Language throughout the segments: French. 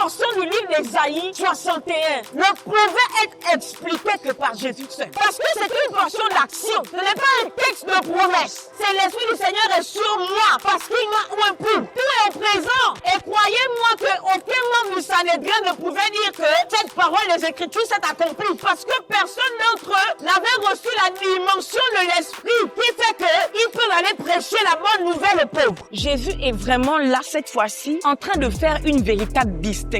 portion du livre d'Ésaïe 61 ne pouvait être expliquée que par Jésus seul. Parce que c'est une portion d'action. Ce n'est pas un texte de promesse. C'est l'Esprit du Seigneur est sur moi parce qu'il m'a oint pour. Tout est au présent. Et croyez-moi qu'aucun membre du Sanhédrin ne pouvait dire que cette parole des Écritures s'est accomplie. Parce que personne d'entre eux n'avait reçu la dimension de l'Esprit qui fait qu'ils peuvent aller prêcher la bonne nouvelle aux pauvres. Jésus est vraiment là cette fois-ci en train de faire une véritable distinction.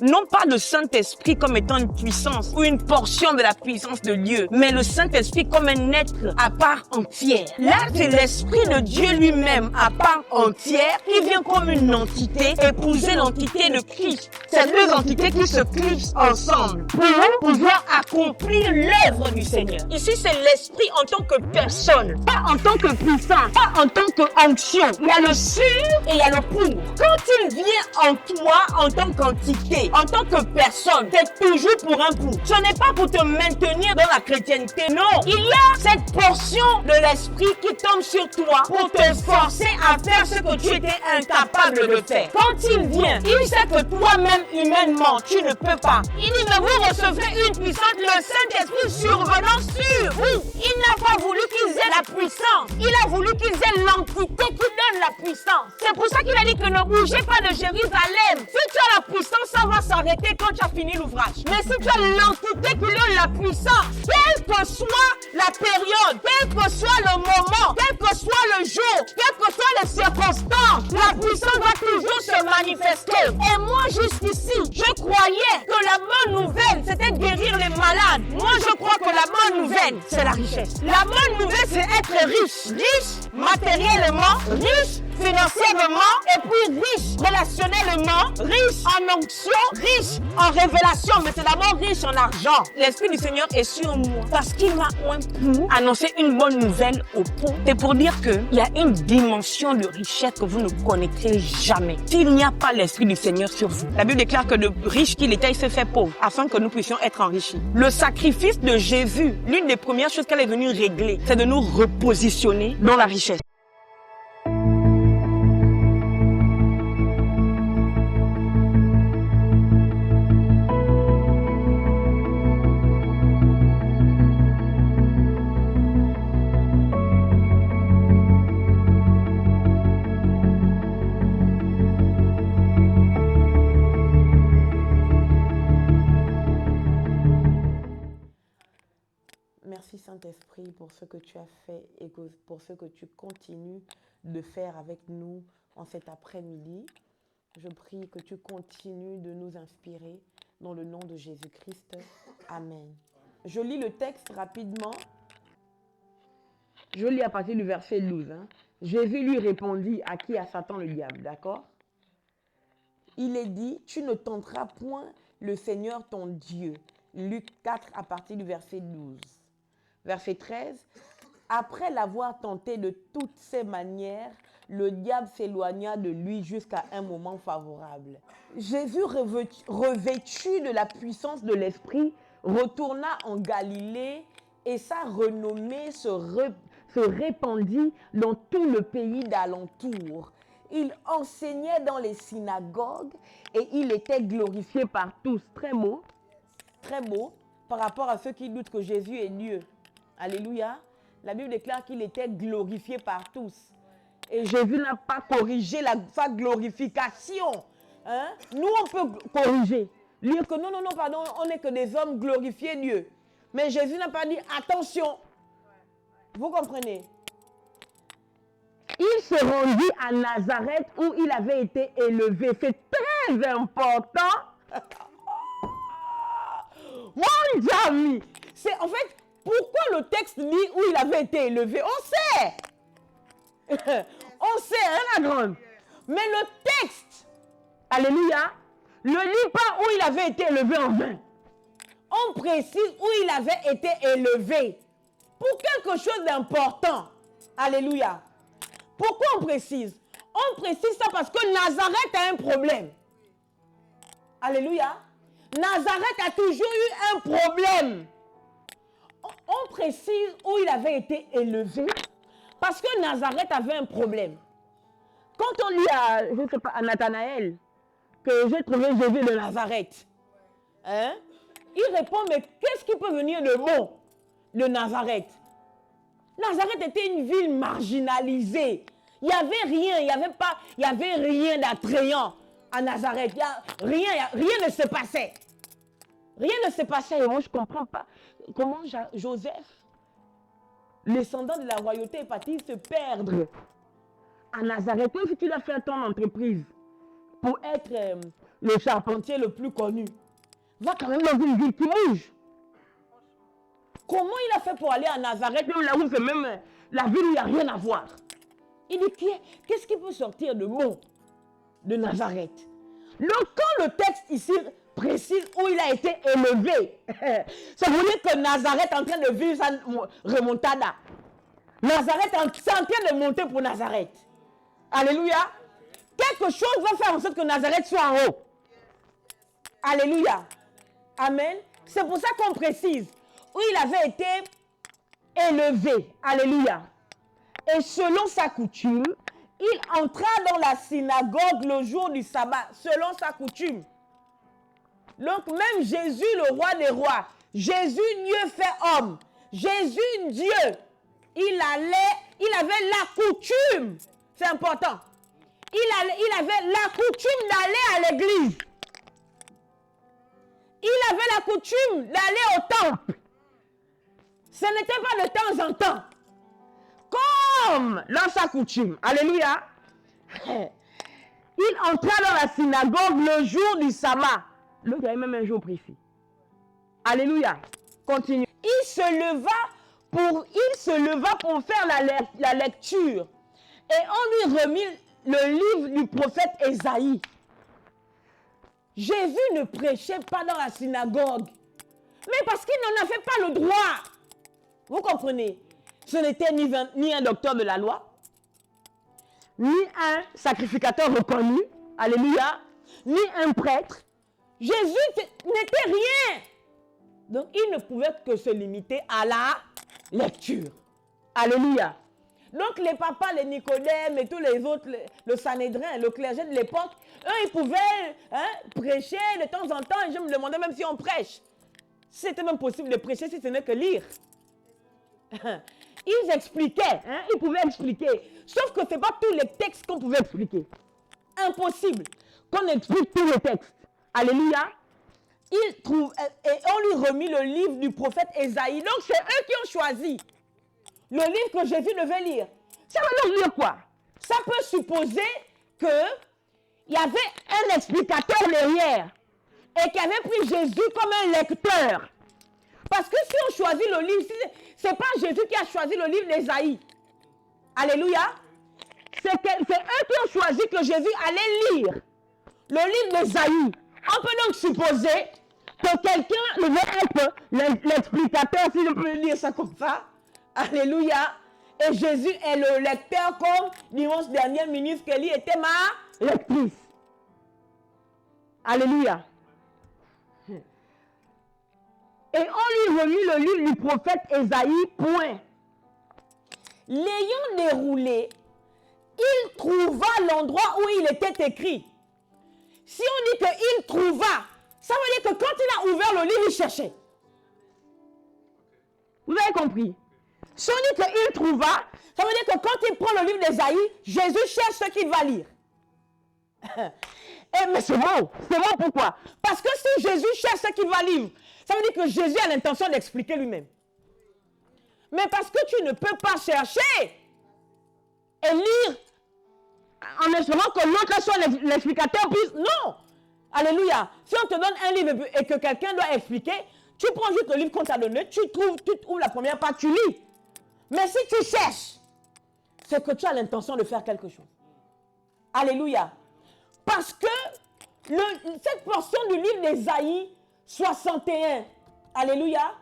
Non pas le Saint-Esprit comme étant une puissance ou une portion de la puissance de Dieu, mais le Saint-Esprit comme un être à part entière. Là, c'est l'Esprit de Dieu lui-même à part entière qui vient comme une entité épouser l'entité de Christ. Ces deux entités qui se clivent ensemble pour pouvoir accomplir l'œuvre du Seigneur. Ici, c'est l'Esprit en tant que personne, pas en tant que puissance, pas en tant qu'onction. Il y a le sur et il y a le pour. Quand il vient en toi en tant qu'entité, en tant que personne, c'est toujours pour un pour. Ce n'est pas pour te maintenir dans la chrétienté, non. Il y a cette portion de l'Esprit qui tombe sur toi pour te forcer à faire ce que tu étais incapable de faire. Quand il vient, il sait que toi-même, humainement, tu ne peux pas. Il dit, mais vous recevrez une puissance, le Saint-Esprit survenant sur vous. Il n'a pas voulu qu'ils aient la puissance. Il a voulu qu'ils aient l'entité qui donne la puissance. C'est pour ça qu'il a dit que ne bougez pas de Jérusalem. Si tu as la puissance, ça va s'arrêter quand tu as fini l'ouvrage. Mais si tu as l'entité qui donne la puissance, quelle que soit la période, quel que soit le moment, quel que soit le jour, quelles que soient les circonstances, la puissance va toujours se manifester. Et moi, jusqu'ici, je croyais que la bonne nouvelle, c'était guérir les malades. Moi, je crois que la bonne nouvelle, c'est la richesse. La bonne nouvelle, c'est être riche. Riche matériellement, riche financièrement, et puis riche relationnellement, riche en onction, riche en révélation, mais c'est d'abord riche en argent. L'Esprit du Seigneur est sur moi parce qu'il m'a oint pour annoncer une bonne nouvelle aux pauvres. C'est pour dire qu'il y a une dimension de richesse que vous ne connaîtrez jamais s'il n'y a pas l'Esprit du Seigneur sur vous. La Bible déclare que de riche qu'il était, il s'est fait pauvre afin que nous puissions être enrichis. Le sacrifice de Jésus, l'une des premières choses qu'elle est venue régler, c'est de nous repositionner dans la richesse. Merci Saint-Esprit pour ce que tu as fait et pour ce que tu continues de faire avec nous en cet après-midi. Je prie que tu continues de nous inspirer dans le nom de Jésus-Christ. Amen. Je lis le texte rapidement. Je lis à partir du verset 12. Jésus lui répondit, à qui? À Satan le diable, d'accord? Il est dit, tu ne tenteras point le Seigneur ton Dieu. Luc 4 à partir du verset 12. Verset 13, après l'avoir tenté de toutes ses manières, le diable s'éloigna de lui jusqu'à un moment favorable. Jésus, revêtu de la puissance de l'Esprit, retourna en Galilée et sa renommée se répandit dans tout le pays d'alentour. Il enseignait dans les synagogues et il était glorifié par tous. Très beau par rapport à ceux qui doutent que Jésus est Dieu. Alléluia. La Bible déclare qu'il était glorifié par tous. Et Jésus n'a pas corrigé sa glorification. Nous, on peut corriger. Dire que non, pardon, on n'est que des hommes glorifiés Dieu. Mais Jésus n'a pas dit attention. Vous comprenez? Il se rendit à Nazareth où il avait été élevé. C'est très important. Mon ami, c'est en fait pourquoi le texte dit où il avait été élevé. On sait. On sait, la grande. Mais le texte, alléluia, ne dit pas où il avait été élevé en vain. On précise où il avait été élevé pour quelque chose d'important. Alléluia. Pourquoi on précise? On précise ça parce que Nazareth a un problème. Alléluia. Nazareth a toujours eu un problème. On précise où il avait été élevé parce que Nazareth avait un problème. Quand on lit à Nathanaël, que j'ai trouvé Jésus de Nazareth. Hein? Il répond, mais qu'est-ce qui peut venir de bon de Nazareth? Nazareth était une ville marginalisée. Il n'y avait rien, il n'y avait rien d'attrayant à Nazareth. Rien ne se passait. Rien ne se passait. Et moi, je ne comprends pas comment Joseph, descendant de la royauté, va-t-il se perdre à Nazareth? Même si tu l'as fait ton entreprise pour être le charpentier le plus connu, va quand même dans une ville qui bouge. Comment il a fait pour aller à Nazareth, même là où c'est même la ville où il n'y a rien à voir? Il dit, qu'est-ce qui peut sortir de bon de Nazareth? Donc, quand le texte ici précise où il a été élevé, ça veut dire que Nazareth est en train de vivre sa remontada. Nazareth est en train de monter pour Nazareth. Alléluia. Quelque chose va faire en sorte que Nazareth soit en haut. Alléluia. Amen. C'est pour ça qu'on précise où il avait été élevé. Alléluia. Et selon sa coutume, il entra dans la synagogue le jour du sabbat, selon sa coutume. Donc même Jésus, le roi des rois, Jésus, Dieu fait homme, Jésus, Dieu, il avait la coutume, c'est important, il avait la coutume d'aller à l'église. Il avait la coutume d'aller au temple. Ce n'était pas de temps en temps. Comme dans sa coutume. Alléluia. Il entra dans la synagogue le jour du sabbat. Donc, il y avait même un jour précis. Alléluia. Continue. Il se leva pour faire la lecture. Et on lui remit le livre du prophète Ésaïe. Jésus ne prêchait pas dans la synagogue. Mais parce qu'il n'en avait pas le droit. Vous comprenez? Ce n'était ni un docteur de la loi, ni un sacrificateur reconnu, alléluia, ni un prêtre. Jésus n'était rien. Donc, il ne pouvait que se limiter à la lecture. Alléluia. Donc, les papas, les Nicodème et tous les autres, le Sanhédrin, le clergé de l'époque, eux, ils pouvaient prêcher de temps en temps. Et je me demandais même si on prêche. C'était même possible de prêcher si ce n'est que lire. Ils expliquaient, ils pouvaient expliquer. Sauf que ce n'est pas tous les textes qu'on pouvait expliquer. Impossible qu'on explique tous les textes. Alléluia. Et on lui remit le livre du prophète Ésaïe. Donc c'est eux qui ont choisi le livre que Jésus devait lire. Ça veut donc dire quoi? Ça peut supposer qu'il y avait un explicateur derrière et qui avait pris Jésus comme un lecteur. Parce que si on choisit le livre, ce n'est pas Jésus qui a choisi le livre d'Ésaïe. Alléluia. C'est eux qui ont choisi que Jésus allait lire le livre d'Ésaïe. On peut donc supposer que quelqu'un devait être l'explicateur, si je peux dire ça comme ça. Alléluia. Et Jésus est le lecteur comme dimanche dernier, ministre Kelly était ma lectrice. Alléluia. Et on lui remit le livre du prophète Ésaïe, point. L'ayant déroulé, il trouva l'endroit où il était écrit. Si on dit qu'il trouva, ça veut dire que quand il a ouvert le livre, il cherchait. Vous avez compris? Si on dit qu'il trouva, ça veut dire que quand il prend le livre d'Ésaïe, Jésus cherche ce qu'il va lire. Mais c'est bon. C'est bon pourquoi? Parce que si Jésus cherche ce qu'il va lire, ça veut dire que Jésus a l'intention d'expliquer lui-même. Mais parce que tu ne peux pas chercher et lire en espérant que l'autre soit l'explicateur, puisse... Non! Alléluia! Si on te donne un livre et que quelqu'un doit expliquer, tu prends juste le livre qu'on t'a donné, tu ouvres la première page, tu lis. Mais si tu cherches, c'est que tu as l'intention de faire quelque chose. Alléluia! Parce que cette portion du livre d'Ésaïe 61, alléluia,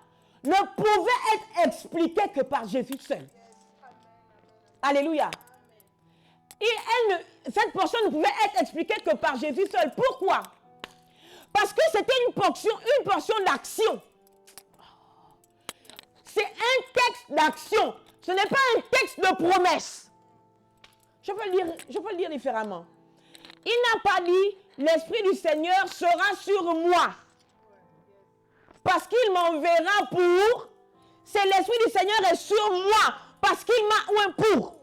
ne pouvait être expliquée que par Jésus seul. Alléluia. Cette portion ne pouvait être expliquée que par Jésus seul. Pourquoi? Parce que c'était une portion d'action. C'est un texte d'action. Ce n'est pas un texte de promesse. Je peux le dire différemment. Il n'a pas dit, l'Esprit du Seigneur sera sur moi. Parce qu'il m'enverra pour. C'est l'Esprit du Seigneur est sur moi. Parce qu'il m'a oint pour.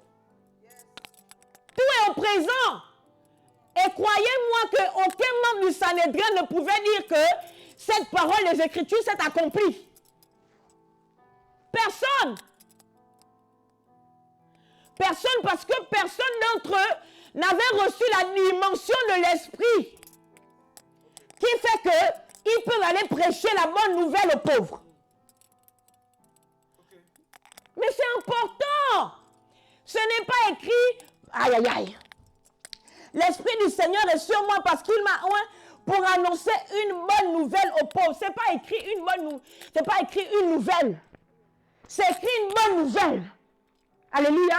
Tout est au présent. Et croyez-moi qu'aucun membre du Sanhédrin ne pouvait dire que cette parole des Écritures s'est accomplie. Personne. Personne, parce que personne d'entre eux n'avait reçu la dimension de l'Esprit qui fait qu'ils peuvent aller prêcher la bonne nouvelle aux pauvres. Mais c'est important. Ce n'est pas écrit, aïe aïe aïe. L'Esprit du Seigneur est sur moi parce qu'il m'a oint pour annoncer une bonne nouvelle aux pauvres. C'est pas écrit une bonne c'est pas écrit une nouvelle. C'est écrit une bonne nouvelle. Alléluia.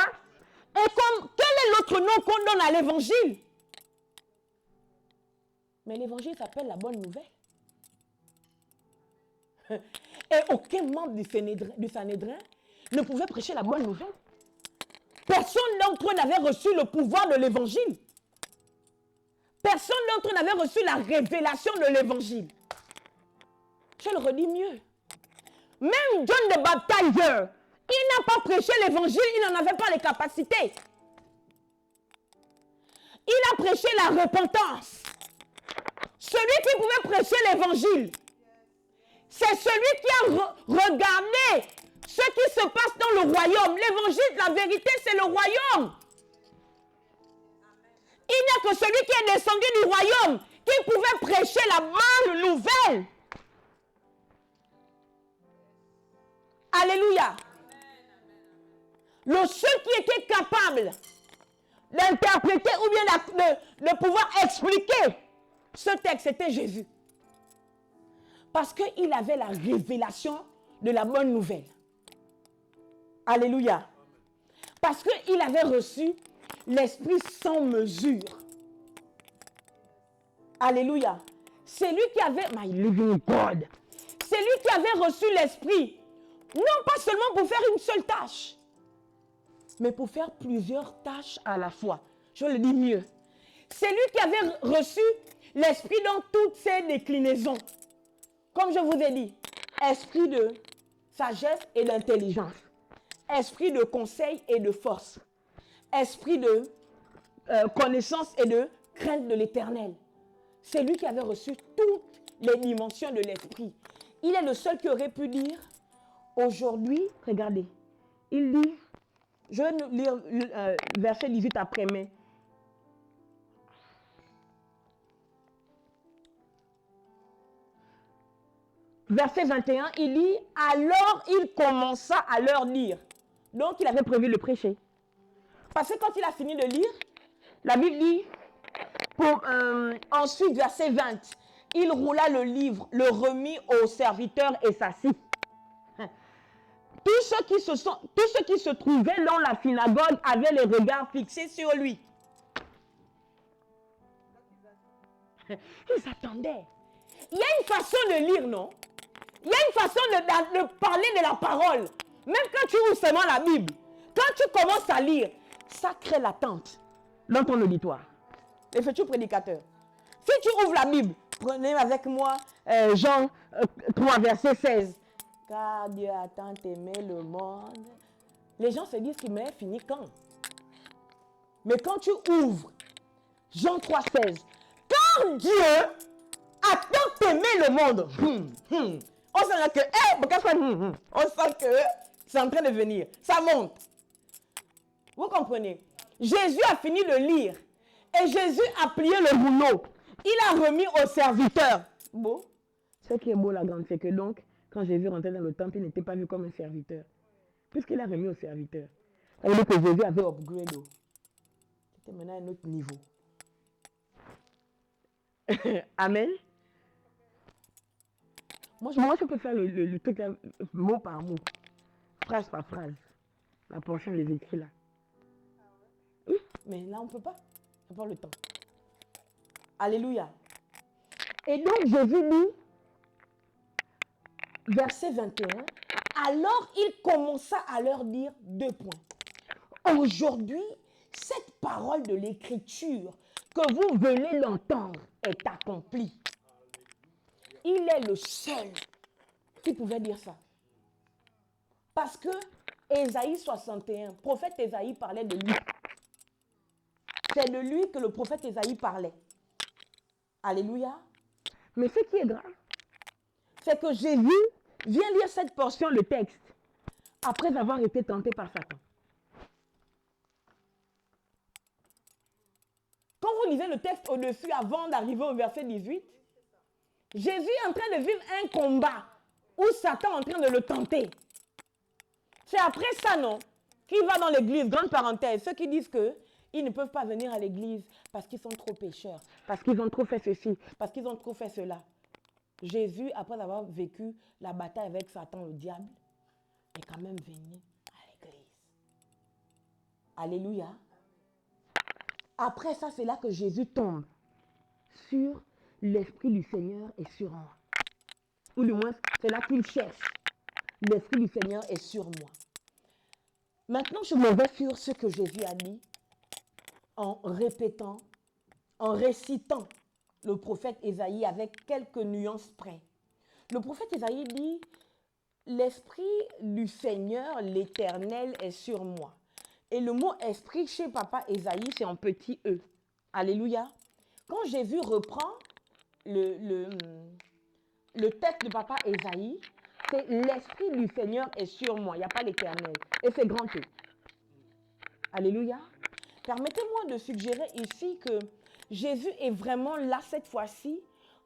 Et comme quel est l'autre nom qu'on donne à l'évangile? Mais l'évangile s'appelle la bonne nouvelle. Et aucun membre du Sanhédrin ne pouvait prêcher la bonne nouvelle. Personne d'entre eux n'avait reçu le pouvoir de l'évangile. Personne d'entre eux n'avait reçu la révélation de l'évangile. Je le redis mieux. Même John le Baptiseur, il n'a pas prêché l'évangile, il n'en avait pas les capacités. Il a prêché la repentance. Celui qui pouvait prêcher l'évangile, c'est celui qui a regardé ce qui se passe dans le royaume. L'évangile, la vérité, c'est le royaume. Il n'y a que celui qui est descendu du royaume qui pouvait prêcher la bonne nouvelle. Alléluia. Le seul qui était capable d'interpréter ou bien de pouvoir expliquer ce texte, c'était Jésus. Parce qu'il avait la révélation de la bonne nouvelle. Alléluia. Parce qu'il avait reçu l'Esprit sans mesure. Alléluia. C'est lui qui avait, my living God, c'est lui qui avait reçu l'Esprit, non pas seulement pour faire une seule tâche, mais pour faire plusieurs tâches à la fois. Je le dis mieux. C'est lui qui avait reçu l'Esprit dans toutes ses déclinaisons. Comme je vous ai dit, esprit de sagesse et d'intelligence, esprit de conseil et de force, esprit de connaissance et de crainte de l'Éternel. C'est lui qui avait reçu toutes les dimensions de l'esprit. Il est le seul qui aurait pu dire, aujourd'hui, regardez, il dit, je vais lire verset 18 après, mais verset 21, il dit, alors il commença à leur dire. Donc il avait prévu de prêcher. Parce que quand il a fini de lire, la Bible dit, ensuite verset 20, il roula le livre, le remit au serviteur et s'assit. Tous ceux qui se trouvaient dans la synagogue avaient les regards fixés sur lui. Ils attendaient. Il y a une façon de lire, non? Il y a une façon de parler de la parole. Même quand tu ouvres seulement la Bible, quand tu commences à lire, ça crée l'attente dans ton auditoire. Les futurs prédicateurs. Si tu ouvres la Bible, prenez avec moi Jean 3, verset 16. Car Dieu a tant aimé le monde. Les gens se disent qu'il m'est fini quand? Mais quand tu ouvres Jean 3, 16. Car Dieu a tant aimé le monde. On sent que, on sent que c'est en train de venir. Ça monte. Vous comprenez? Jésus a fini de lire. Et Jésus a plié le rouleau. Il a remis au serviteur. Beau. Ce qui est beau, la grande, c'est que donc, quand Jésus rentrait dans le temple, il n'était pas vu comme un serviteur. Puisqu'il a remis au serviteur. Ça veut dire que Jésus avait upgrade. C'était maintenant un autre niveau. Amen. Moi, je peux faire le truc là, mot par mot, phrase par phrase. La portion des écrits là. Oui, mais là, on ne peut pas. On n'a pas le temps. Alléluia. Et donc, Jésus dit, verset 21, alors il commença à leur dire 2 points. Aujourd'hui, cette parole de l'Écriture que vous venez l'entendre est accompli. Il est le seul qui pouvait dire ça. Parce que Ésaïe 61, prophète Ésaïe parlait de lui. C'est de lui que le prophète Ésaïe parlait. Alléluia. Mais ce qui est grave, c'est que Jésus vient lire cette portion, le texte, après avoir été tenté par Satan. Quand vous lisez le texte au-dessus, avant d'arriver au verset 18, Jésus est en train de vivre un combat où Satan est en train de le tenter. C'est après ça, non, qu'il va dans l'église, grande parenthèse, ceux qui disent qu'ils ne peuvent pas venir à l'église parce qu'ils sont trop pécheurs, parce qu'ils ont trop fait ceci, parce qu'ils ont trop fait cela. Jésus, après avoir vécu la bataille avec Satan, le diable, est quand même venu à l'église. Alléluia. Après ça, c'est là que Jésus tombe sur l'Esprit du Seigneur est sur moi. Ou du moins, c'est là qu'il cherche. L'Esprit du Seigneur est sur moi. Maintenant, je me vais sur ce que Jésus a dit en répétant, en récitant le prophète Ésaïe avec quelques nuances près. Le prophète Ésaïe dit, l'Esprit du Seigneur, l'Éternel, est sur moi. Et le mot esprit chez papa Ésaïe, c'est en petit e. Alléluia. Quand Jésus reprend le texte de papa Ésaïe, c'est l'Esprit du Seigneur est sur moi. Il n'y a pas l'Éternel. Et c'est grand E. Alléluia. Permettez-moi de suggérer ici que Jésus est vraiment là, cette fois-ci,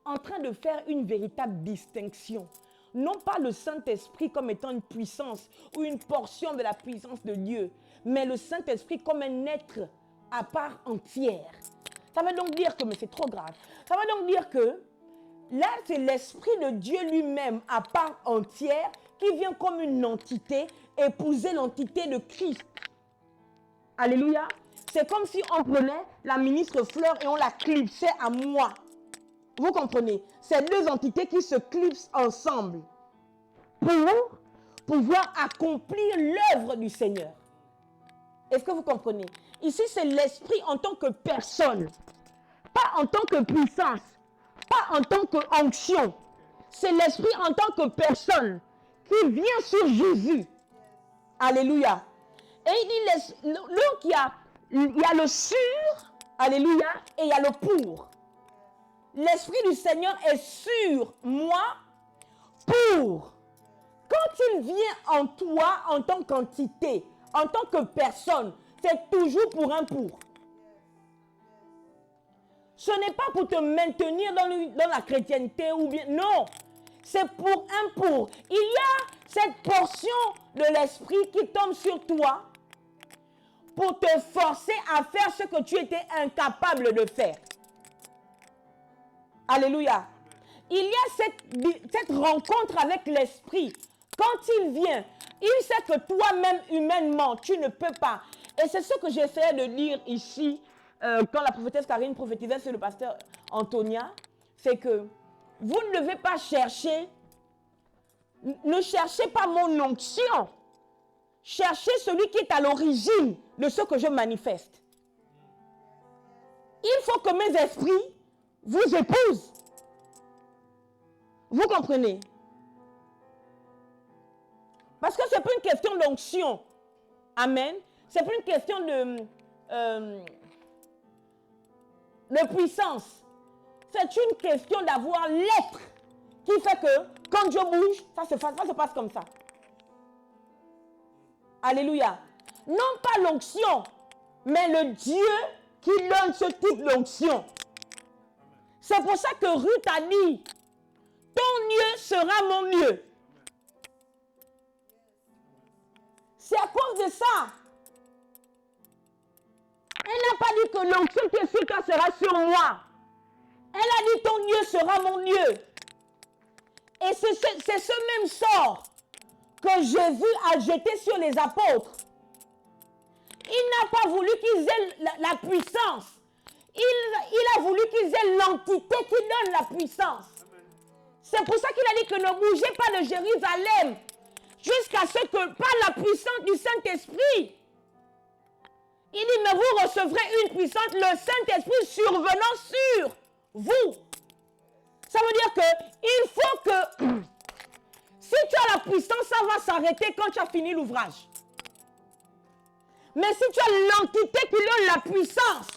en train de faire une véritable distinction. Non pas le Saint-Esprit comme étant une puissance ou une portion de la puissance de Dieu, mais le Saint-Esprit comme un être à part entière. Ça veut donc dire que, mais c'est trop grave, ça veut donc dire que là, c'est l'Esprit de Dieu lui-même à part entière qui vient comme une entité épouser l'entité de Christ. Alléluia. C'est comme si on prenait la ministre Fleur et on la clipsait à moi. Vous comprenez? C'est deux entités qui se clipsent ensemble pour pouvoir accomplir l'œuvre du Seigneur. Est-ce que vous comprenez? Ici, c'est l'Esprit en tant que personne, pas en tant que puissance, pas en tant qu'onction. C'est l'Esprit en tant que personne qui vient sur Jésus. Alléluia. Et il dit, donc il y a le sur, alléluia, et il y a le pour. L'Esprit du Seigneur est sur moi pour. Quand il vient en toi en tant qu'entité, en tant que personne, c'est toujours pour un pour. Ce n'est pas pour te maintenir dans la chrétienté ou bien... Non, c'est pour un pour. Il y a cette portion de l'Esprit qui tombe sur toi pour te forcer à faire ce que tu étais incapable de faire. Alléluia. Il y a cette rencontre avec l'Esprit. Quand il vient, il sait que toi-même, humainement, tu ne peux pas. Et c'est ce que j'essayais de dire ici, quand la prophétesse Karine prophétisait sur le pasteur Antonia, c'est que vous ne devez pas chercher, ne cherchez pas mon onction. Cherchez celui qui est à l'origine de ce que je manifeste. Il faut que mes esprits vous épousent. Vous comprenez? Parce que ce n'est pas une question d'onction. Amen. Ce n'est pas une question de puissance. C'est une question d'avoir l'être qui fait que quand Dieu bouge, ça se passe comme ça. Alléluia. Non pas l'onction, mais le Dieu qui donne ce type d'onction. C'est pour ça que Ruth a dit, ton mieux sera mon mieux. C'est à cause de ça. Elle n'a pas dit que l'onction qui est sur toi sera sur moi. Elle a dit ton mieux sera mon mieux. Et c'est ce même sort que Jésus a jeté sur les apôtres. Il n'a pas voulu qu'ils aient la puissance. Il a voulu qu'ils aient l'entité qui donne la puissance. C'est pour ça qu'il a dit que ne bougez pas de Jérusalem jusqu'à ce que, par la puissance du Saint-Esprit, Il dit, mais vous recevrez une puissance, le Saint-Esprit survenant sur vous. Ça veut dire que il faut que, si tu as la puissance, ça va s'arrêter quand tu as fini l'ouvrage. Mais si tu as l'entité qui donne la puissance,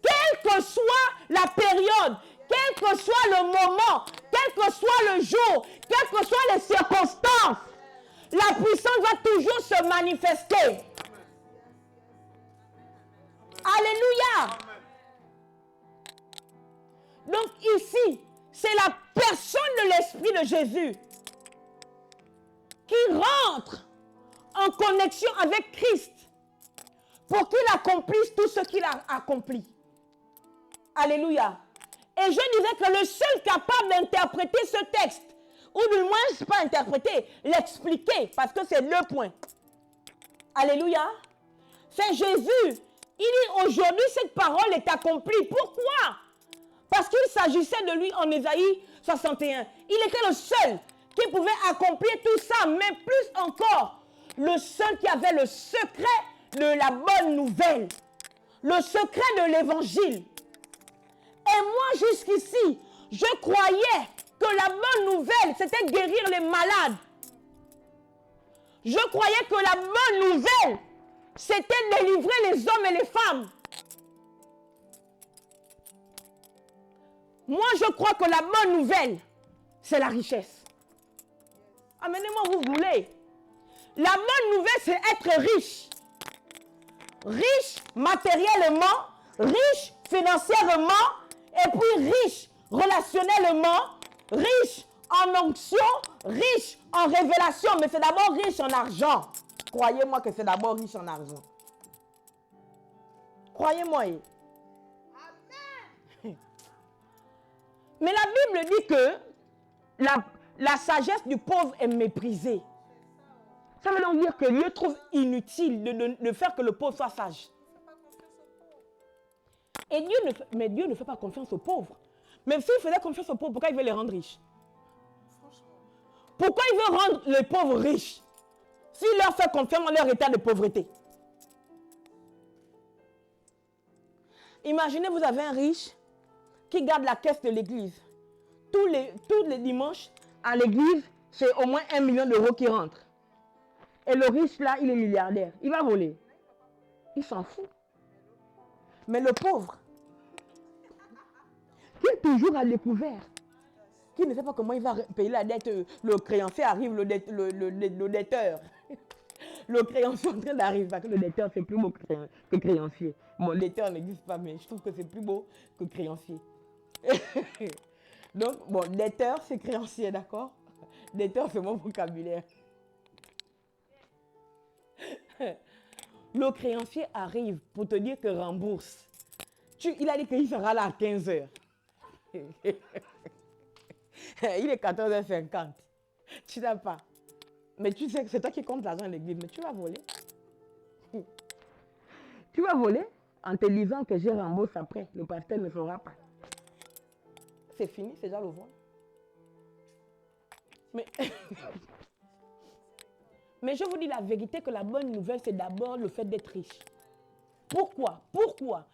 quelle que soit la période, quel que soit le moment, quel que soit le jour, quelles que soient les circonstances, la puissance va toujours se manifester. Alléluia. Donc ici, c'est la personne de l'Esprit de Jésus qui rentre en connexion avec Christ pour qu'il accomplisse tout ce qu'il a accompli. Alléluia. Et je disais que le seul capable d'interpréter ce texte, ou du moins, pas interpréter, l'expliquer, parce que c'est le point. Alléluia. C'est Jésus. Il dit aujourd'hui, cette parole est accomplie. Pourquoi? Parce qu'il s'agissait de lui en Ésaïe 61. Il était le seul qui pouvait accomplir tout ça, mais plus encore, le seul qui avait le secret de la bonne nouvelle, le secret de l'évangile. Et moi, jusqu'ici, je croyais que la bonne nouvelle, c'était guérir les malades. Je croyais que la bonne nouvelle, c'était délivrer les hommes et les femmes. Moi, je crois que la bonne nouvelle, c'est la richesse. Amenez-moi où vous voulez. La bonne nouvelle, c'est être riche. Riche matériellement, riche financièrement, et puis riche relationnellement, riche en onction, riche en révélation, mais c'est d'abord riche en argent. Croyez-moi que c'est d'abord riche en argent. Croyez-moi. Amen. Mais la Bible dit que la sagesse du pauvre est méprisée. Ça veut donc dire que Dieu trouve inutile de faire que le pauvre soit sage. Et Dieu ne fait pas confiance aux pauvres. Même s'il faisait confiance aux pauvres, pourquoi il veut les rendre riches? Pourquoi il veut rendre les pauvres riches s'il leur fait confiance dans leur état de pauvreté? Imaginez, vous avez un riche qui garde la caisse de l'église. Tous les dimanches, à l'église, c'est au moins 1 million d'euros qui rentre. Et le riche, là, il est milliardaire. Il va voler. Il s'en fout. Mais le pauvre, qui est toujours à découvert, qui ne sait pas comment il va payer la dette, le créancier arrive, le debteur. Le créancier est en train d'arriver, parce que le debteur, c'est plus beau que créancier. Bon, le debteur n'existe pas, mais je trouve que c'est plus beau que créancier. Donc, bon, debteur, c'est créancier, d'accord? Debteur, c'est mon vocabulaire. Le créancier arrive pour te dire que rembourse. Il a dit qu'il sera là à 15 h. Il est 14h50. Tu n'as pas. Mais tu sais que c'est toi qui comptes l'argent à l'église. Mais tu vas voler. Tu vas voler en te disant que je rembourse après. Le pasteur ne fera pas. C'est fini, c'est déjà le vol. Mais je vous dis la vérité que la bonne nouvelle, c'est d'abord le fait d'être riche. Pourquoi? Pourquoi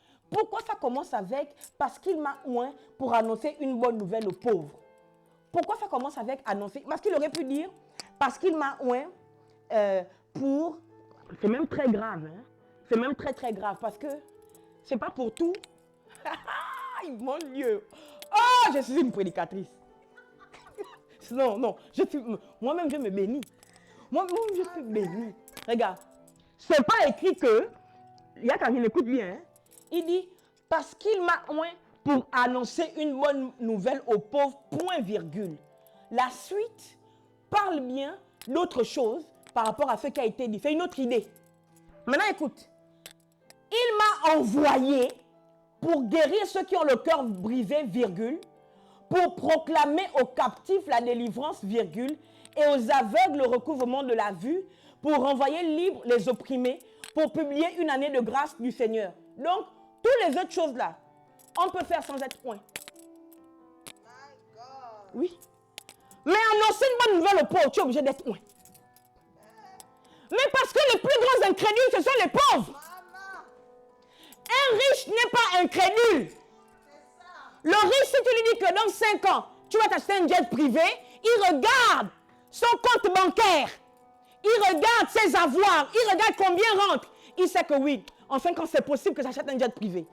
ça commence avec « parce qu'il m'a oint pour annoncer une bonne nouvelle aux pauvres ». Pourquoi ça commence avec « annoncer » Parce qu'il aurait pu dire « parce qu'il m'a oint pour… » C'est même très grave. Hein? C'est même très très grave parce que c'est pas pour tout. Mon Dieu. Oh, je suis une prédicatrice. Non, moi-même je me bénis. Moi-même je suis béni. Regarde, c'est pas écrit que, il y a quelqu'un qui écoute bien, hein? Il dit, parce qu'il m'a oint pour annoncer une bonne nouvelle aux pauvres, point virgule. La suite parle bien d'autre chose par rapport à ce qui a été dit. C'est une autre idée. Maintenant écoute, il m'a envoyé pour guérir ceux qui ont le cœur brisé, virgule, pour proclamer aux captifs la délivrance, virgule, et aux aveugles le recouvrement de la vue, pour renvoyer libres les opprimés, pour publier une année de grâce du Seigneur. Donc, toutes les autres choses-là, on peut faire sans être point. Oui. Mais annoncer une bonne nouvelle aux pauvres, tu es obligé d'être point. Mais parce que les plus grands incrédules, ce sont les pauvres. Un riche n'est pas incrédule. Le riche, si tu lui dis que dans 5 ans, tu vas t'acheter un jet privé, il regarde son compte bancaire. Il regarde ses avoirs. Il regarde combien rentre. Il sait que oui, en 5 ans, c'est possible que j'achète un jet privé.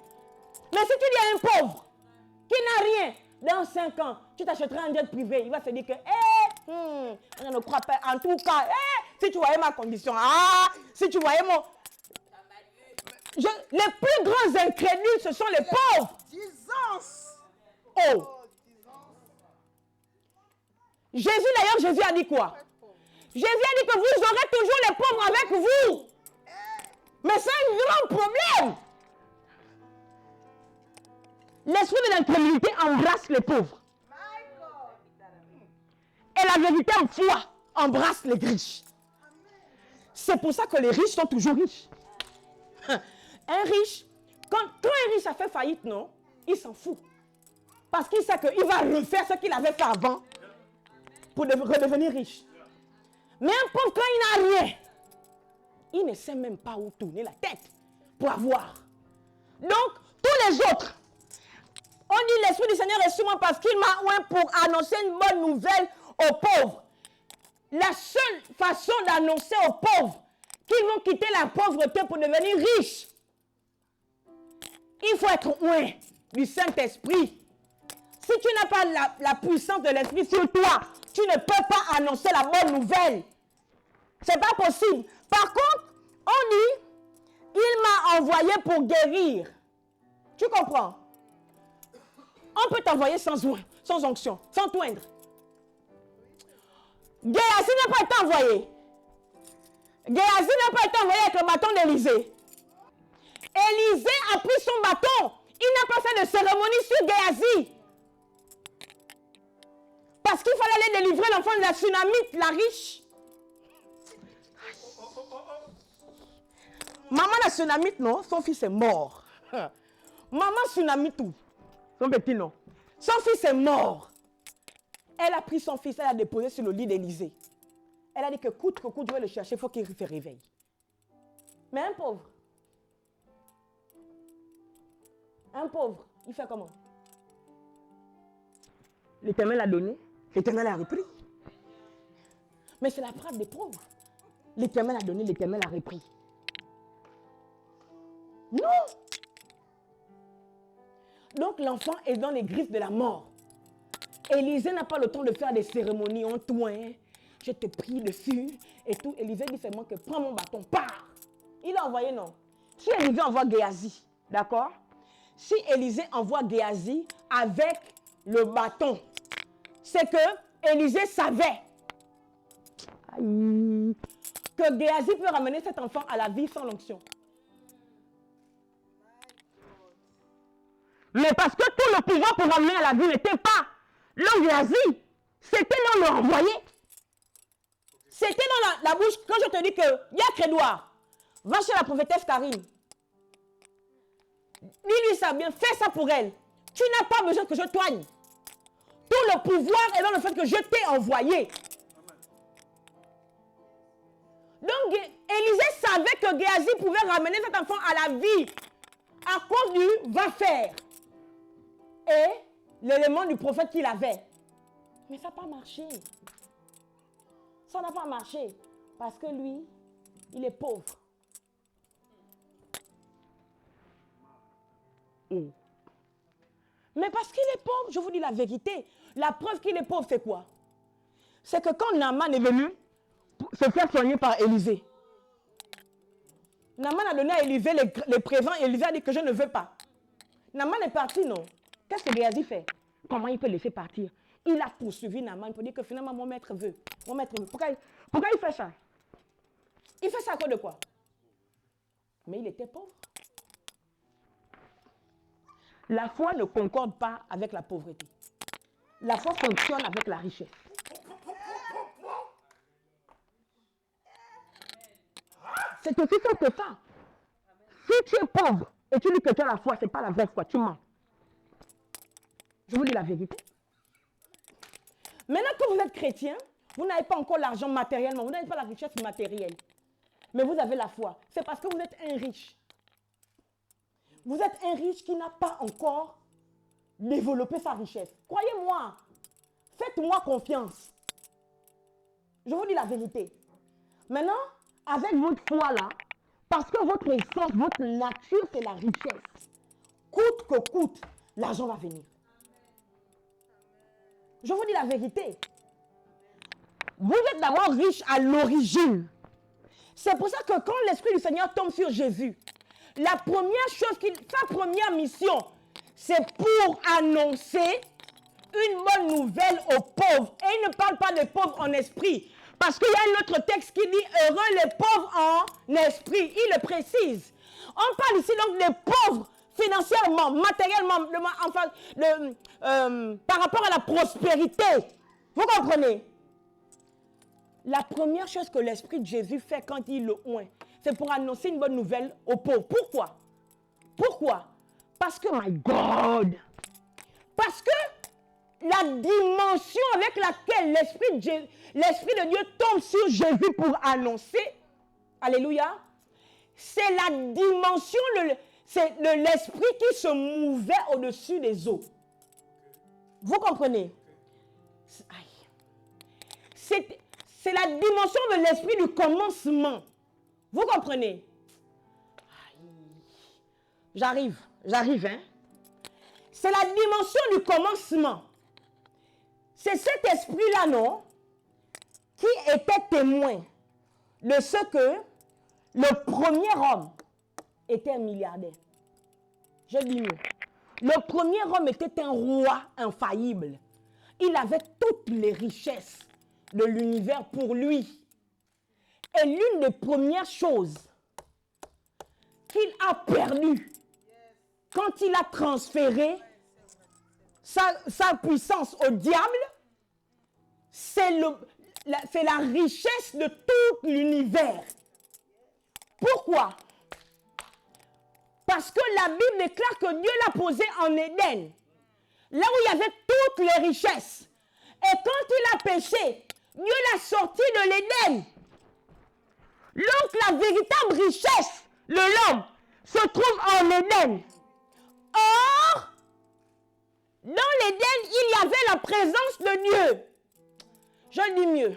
Mais si tu dis à un pauvre qui n'a rien, dans 5 ans, tu t'achèteras un jet privé, il va se dire que, je ne crois pas. En tout cas, si tu voyais ma condition, si tu voyais mon... les plus grands incrédules, ce sont les pauvres. Oh. Jésus, d'ailleurs, Jésus a dit quoi? Jésus a dit que vous aurez toujours les pauvres avec vous. Mais c'est un grand problème. L'esprit de l'incrédulité embrasse les pauvres. Et la vérité en foi embrasse les riches. C'est pour ça que les riches sont toujours riches. Un riche, quand un riche a fait faillite, non, il s'en fout. Parce qu'il sait qu'il va refaire ce qu'il avait fait avant pour redevenir riche. Mais un pauvre, quand il n'a rien, il ne sait même pas où tourner la tête pour avoir. Donc, tous les autres, on dit l'Esprit du Seigneur est sur moi parce qu'il m'a oint pour annoncer une bonne nouvelle aux pauvres. La seule façon d'annoncer aux pauvres qu'ils vont quitter la pauvreté pour devenir riches, il faut être oint du Saint-Esprit. Si tu n'as pas la puissance de l'Esprit sur toi, tu ne peux pas annoncer la bonne nouvelle. C'est pas possible. Par contre, on dit, il m'a envoyé pour guérir. Tu comprends? On peut t'envoyer sans oint, sans onction, sans t'oindre. Géasi n'a pas été envoyé. Géasi n'a pas été envoyé avec le bâton d'Élysée. Élysée a pris son bâton. Il n'a pas fait de cérémonie sur Géasi. Parce qu'il fallait aller délivrer l'enfant de la Tsunamite, la riche. Maman la Tsunamite, non, son fils est mort. Maman Tsunamite, son petit nom. Son fils est mort. Elle a pris son fils, elle l'a déposé sur le lit d'Élysée. Elle a dit que coûte que coûte, je vais le chercher, il faut qu'il se réveille. Mais un pauvre, il fait comment? L'Éternel a donné, l'Éternel a repris. Mais c'est la frappe des pauvres. L'Éternel a donné, l'Éternel a repris. Non. Donc l'enfant est dans les griffes de la mort. Élisée n'a pas le temps de faire des cérémonies en toi. Je te prie dessus et tout. Élisée dit seulement que prends mon bâton, pars. Il a envoyé, non. Si Élisée envoie Géasi, d'accord? Si Élisée envoie Géasi avec le bâton, c'est que Élisée savait que Géasi peut ramener cet enfant à la vie sans l'onction. Mais parce que tout le pouvoir pour ramener à la vie n'était pas l'homme Géasi, c'était dans le envoyé. C'était dans la bouche. Quand je te dis que Yakredouard, va chez la prophétesse Karine. Dis-lui ça bien, fais ça pour elle. Tu n'as pas besoin que je t'oigne. Tout le pouvoir est dans le fait que je t'ai envoyé. Donc, Élisée savait que Géasi pouvait ramener cet enfant à la vie à cause du va faire et l'élément du prophète qu'il avait. Mais ça n'a pas marché. Ça n'a pas marché parce que lui, il est pauvre. Mais parce qu'il est pauvre, je vous dis la vérité. La preuve qu'il est pauvre, c'est quoi? C'est que quand Naaman est venu se faire soigner par Élisée, Naaman a donné à Élisée les présents et Élisée a dit que je ne veux pas. Naaman est parti, non? Qu'est-ce que Géasi fait? Comment il peut laisser partir? Il a poursuivi Naaman pour dire que finalement mon maître veut. Mon maître veut. Pourquoi il fait ça? Il fait ça à cause de quoi? Mais il était pauvre. La foi ne concorde pas avec la pauvreté. La foi fonctionne avec la richesse. C'est aussi simple que ça. Si tu es pauvre et tu dis que tu as la foi, ce n'est pas la vraie foi, tu mens. Je vous dis la vérité. Maintenant que vous êtes chrétien, vous n'avez pas encore l'argent matériellement, vous n'avez pas la richesse matérielle. Mais vous avez la foi. C'est parce que vous êtes un riche. Vous êtes un riche qui n'a pas encore développé sa richesse. Croyez-moi. Faites-moi confiance. Je vous dis la vérité. Maintenant, avec votre foi là, parce que votre essence, votre nature, c'est la richesse. Coûte que coûte, l'argent va venir. Je vous dis la vérité. Vous êtes d'abord riche à l'origine. C'est pour ça que quand l'Esprit du Seigneur tombe sur Jésus, la première chose sa première mission, c'est pour annoncer une bonne nouvelle aux pauvres. Et il ne parle pas des pauvres en esprit. Parce qu'il y a un autre texte qui dit « Heureux les pauvres en esprit ». Il le précise. On parle ici donc des pauvres financièrement, matériellement, par rapport à la prospérité. Vous comprenez? La première chose que l'Esprit de Jésus fait quand il le oint, c'est pour annoncer une bonne nouvelle aux pauvres. Pourquoi? Pourquoi? Parce que, my God, parce que la dimension avec laquelle l'Esprit de Dieu tombe sur Jésus pour annoncer, alléluia, c'est la dimension, c'est de l'Esprit qui se mouvait au-dessus des eaux. Vous comprenez? C'est la dimension de l'Esprit du commencement. Vous comprenez? J'arrive, hein? C'est la dimension du commencement. C'est cet esprit-là, non, qui était témoin de ce que le premier homme était un milliardaire. Je dis mieux. Le premier homme était un roi infaillible. Il avait toutes les richesses de l'univers pour lui. Et l'une des premières choses qu'il a perdues quand il a transféré sa puissance au diable, c'est la richesse de tout l'univers. Pourquoi? Parce que la Bible déclare que Dieu l'a posé en Éden, là où il y avait toutes les richesses. Et quand il a péché, Dieu l'a sorti de l'Éden. Donc la véritable richesse de l'homme se trouve en Éden. Or, dans l'Éden, il y avait la présence de Dieu. Je dis mieux.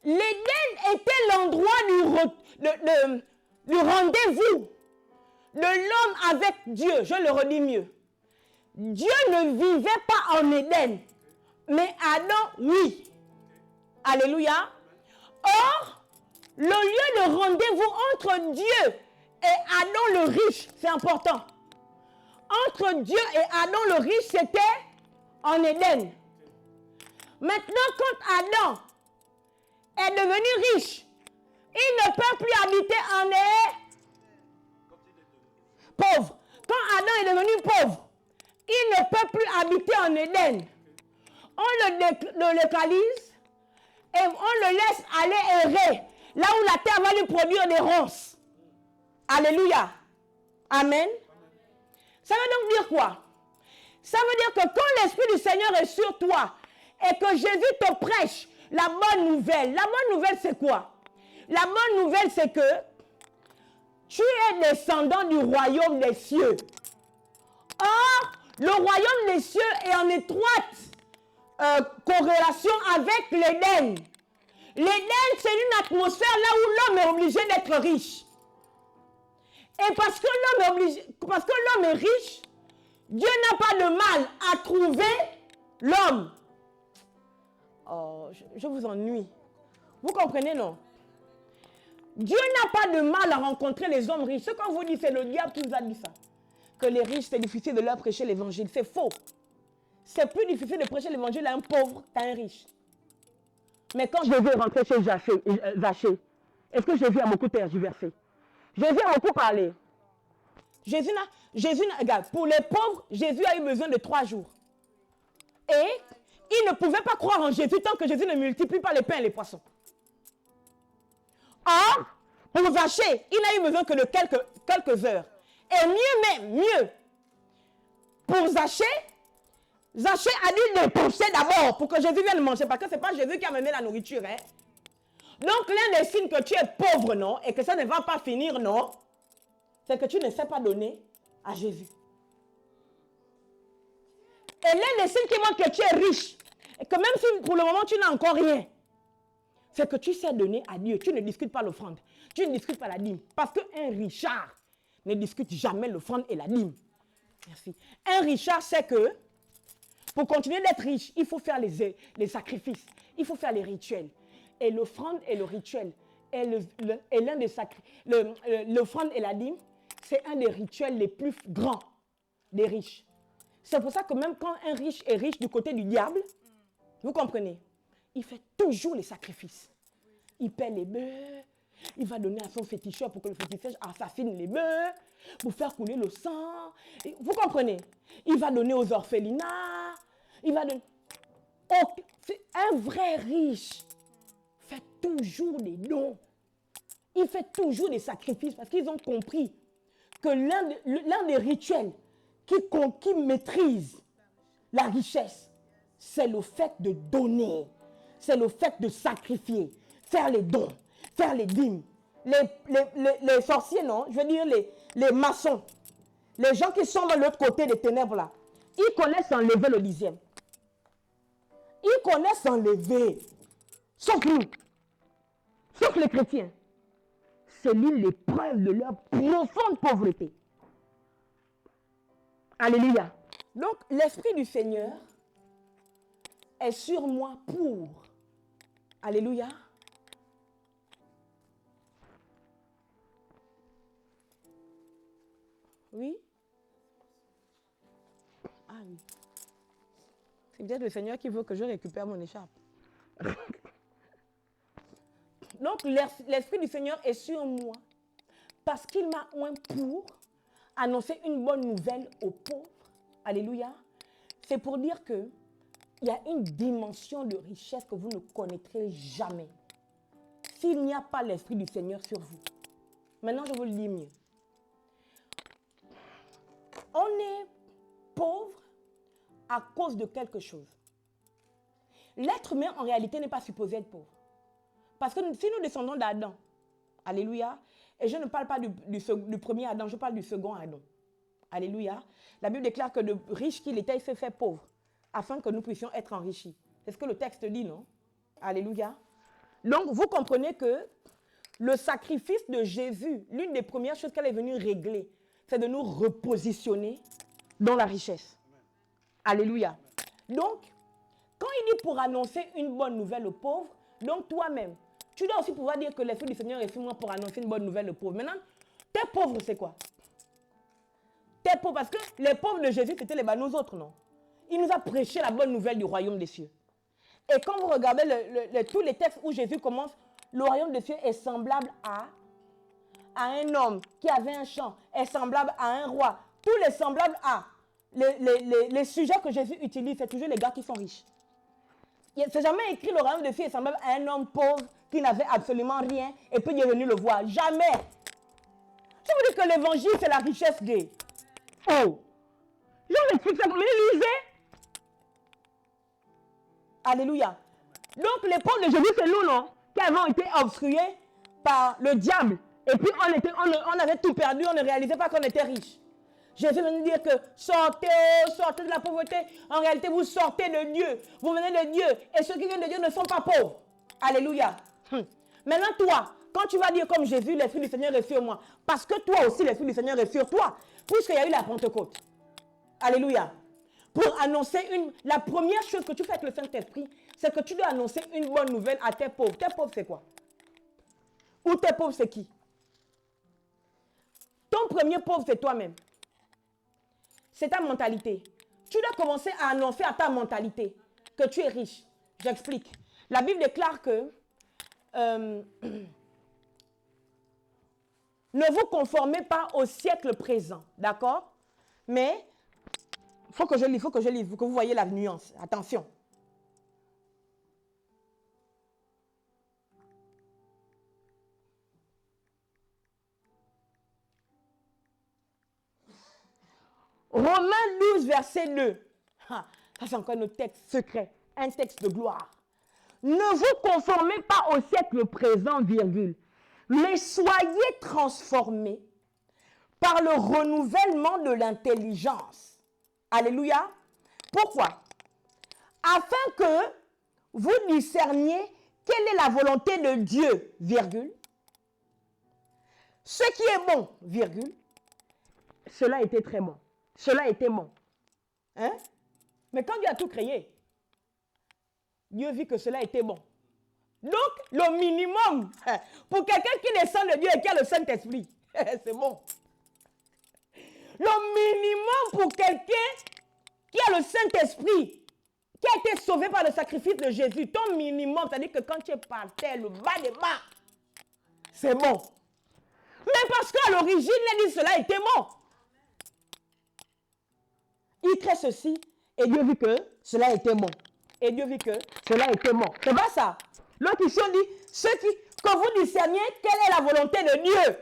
L'Éden était l'endroit du rendez-vous de l'homme avec Dieu. Je le redis mieux. Dieu ne vivait pas en Éden, mais Adam, oui. Alléluia. Or, le lieu de rendez-vous entre Dieu et Adam le riche, c'est important. Entre Dieu et Adam le riche, c'était en Éden. Maintenant, quand Adam est devenu riche, il ne peut plus habiter en pauvre. Quand Adam est devenu pauvre, il ne peut plus habiter en Éden. On le localise et on le laisse aller errer là où la terre va lui produire des ronces. Alléluia. Amen. Ça veut donc dire quoi? Ça veut dire que quand l'Esprit du Seigneur est sur toi et que Jésus te prêche la bonne nouvelle c'est quoi? La bonne nouvelle c'est que tu es descendant du royaume des cieux. Or, le royaume des cieux est en étroite corrélation avec l'Éden. L'Éden, c'est une atmosphère là où l'homme est obligé d'être riche. Et parce que l'homme est riche, Dieu n'a pas de mal à trouver l'homme. Oh, je vous ennuie. Vous comprenez, non? Dieu n'a pas de mal à rencontrer les hommes riches. Ce qu'on vous dit, c'est le diable qui nous a dit ça. Que les riches, c'est difficile de leur prêcher l'évangile. C'est faux. C'est plus difficile de prêcher l'évangile à un pauvre qu'à un riche. Mais quand Jésus est rentré chez Zachée, est-ce que Jésus a beaucoup tergiversé? Jésus a beaucoup parlé. Regarde, pour les pauvres, Jésus a eu besoin de 3 jours. Et il ne pouvait pas croire en Jésus tant que Jésus ne multiplie pas les pains et les poissons. Or, pour Zachée, il n'a eu besoin que de quelques heures. Et mieux. Pour Zachée a dû dépenser d'abord pour que Jésus vienne manger. Parce que ce n'est pas Jésus qui a amené la nourriture. Hein? Donc, l'un des signes que tu es pauvre, non? Et que ça ne va pas finir, non? c'est que tu ne sais pas donner à Jésus. Et l'un des signes qui montre que tu es riche, et que même si pour le moment tu n'as encore rien, c'est que tu sais donner à Dieu. Tu ne discutes pas l'offrande. Tu ne discutes pas la dîme. Parce qu'un richard ne discute jamais l'offrande et la dîme. Merci. Un richard sait que pour continuer d'être riche, il faut faire les sacrifices. Il faut faire les rituels. Et l'offrande et le rituel est l'un des sacrifices. L'offrande et la dîme, c'est un des rituels les plus grands des riches. C'est pour ça que même quand un riche est riche du côté du diable, vous comprenez, il fait toujours les sacrifices. Il paie les bœufs, il va donner à son féticheur pour que le féticheur assassine les bœufs, pour faire couler le sang. Vous comprenez? Il va donner aux orphelinats, il va donner... Oh, un vrai riche fait toujours des dons. Il fait toujours des sacrifices parce qu'ils ont compris que l'un des rituels qui maîtrise la richesse, c'est le fait de donner, c'est le fait de sacrifier, faire les dons, faire les dîmes. Les sorciers, non, je veux dire les maçons, les gens qui sont de l'autre côté des ténèbres là, ils connaissent enlever le dixième. Ils connaissent enlever, sauf nous, sauf les chrétiens. C'est l'une des preuves de leur profonde pauvreté. Alléluia. Donc, l'Esprit du Seigneur est sur moi pour. Alléluia. Oui. Ah oui. C'est bien le Seigneur qui veut que je récupère mon écharpe. Donc, l'Esprit du Seigneur est sur moi parce qu'il m'a oint pour annoncer une bonne nouvelle aux pauvres. Alléluia. C'est pour dire que il y a une dimension de richesse que vous ne connaîtrez jamais s'il n'y a pas l'Esprit du Seigneur sur vous. Maintenant, je vous le dis mieux. On est pauvre à cause de quelque chose. L'être humain, en réalité, n'est pas supposé être pauvre. Parce que si nous descendons d'Adam, alléluia, et je ne parle pas du premier Adam, je parle du second Adam. Alléluia. La Bible déclare que de riche qu'il était, il s'est fait pauvre, afin que nous puissions être enrichis. C'est ce que le texte dit, non? Alléluia. Donc, vous comprenez que le sacrifice de Jésus, l'une des premières choses qu'elle est venue régler, c'est de nous repositionner dans la richesse. Alléluia. Donc, quand il dit pour annoncer une bonne nouvelle aux pauvres, donc toi-même, tu dois aussi pouvoir dire que l'Esprit du Seigneur est sur moi pour annoncer une bonne nouvelle aux pauvres. Maintenant, t'es pauvre, c'est quoi? T'es pauvre parce que les pauvres de Jésus, c'était nous autres, non? Il nous a prêché la bonne nouvelle du royaume des cieux. Et quand vous regardez tous les textes où Jésus commence, le royaume des cieux est semblable à un homme qui avait un champ, est semblable à un roi. Tous les semblables à les sujets que Jésus utilise, c'est toujours les gars qui sont riches. C'est jamais écrit le royaume des cieux est semblable à un homme pauvre qui n'avait absolument rien et puis il est venu le voir. Jamais. Je vous dis que l'évangile, c'est la richesse des... Oh. Je vous explique ça comme lisez. Alléluia. Donc les pauvres de Jésus, c'est nous, non? Qui avons été obstrués par le diable. Et puis on avait tout perdu, on ne réalisait pas qu'on était riche. Jésus vient nous dire que sortez de la pauvreté. En réalité, vous sortez de Dieu. Vous venez de Dieu. Et ceux qui viennent de Dieu ne sont pas pauvres. Alléluia. Maintenant, toi, quand tu vas dire comme Jésus, l'Esprit du Seigneur est sur moi. Parce que toi aussi, l'Esprit du Seigneur est sur toi. Puisqu'il y a eu la Pentecôte. Alléluia. Pour annoncer la première chose que tu fais avec le Saint-Esprit, c'est que tu dois annoncer une bonne nouvelle à tes pauvres. Tes pauvres, c'est quoi? Ou tes pauvres, c'est qui? Ton premier pauvre, c'est toi-même. C'est ta mentalité. Tu dois commencer à annoncer à ta mentalité que tu es riche. J'explique. La Bible déclare que ne vous conformez pas au siècle présent. D'accord? Mais il faut que je lise, pour que vous voyez la nuance. Attention. Romains 12, verset 2. Ça, c'est encore notre texte secret. Un texte de gloire. Ne vous conformez pas au siècle présent, virgule, mais soyez transformés par le renouvellement de l'intelligence. Alléluia. Pourquoi? Afin que vous discerniez quelle est la volonté de Dieu, virgule. Ce qui est bon, virgule. Cela était très bon. Cela était bon. Hein? Mais quand Dieu a tout créé, Dieu vit que cela était bon. Donc, le minimum pour quelqu'un qui descend de Dieu et qui a le Saint-Esprit, c'est bon. Le minimum pour quelqu'un qui a le Saint-Esprit, qui a été sauvé par le sacrifice de Jésus, ton minimum, c'est-à-dire que quand tu es par terre, le bas des bas, c'est bon. Mais parce qu'à l'origine, il a dit cela était bon. Il crée ceci et Dieu vit que cela était bon. Et Dieu vit que cela était bon. C'est pas ça. L'autre ici, on dit, que vous discerniez quelle est la volonté de Dieu.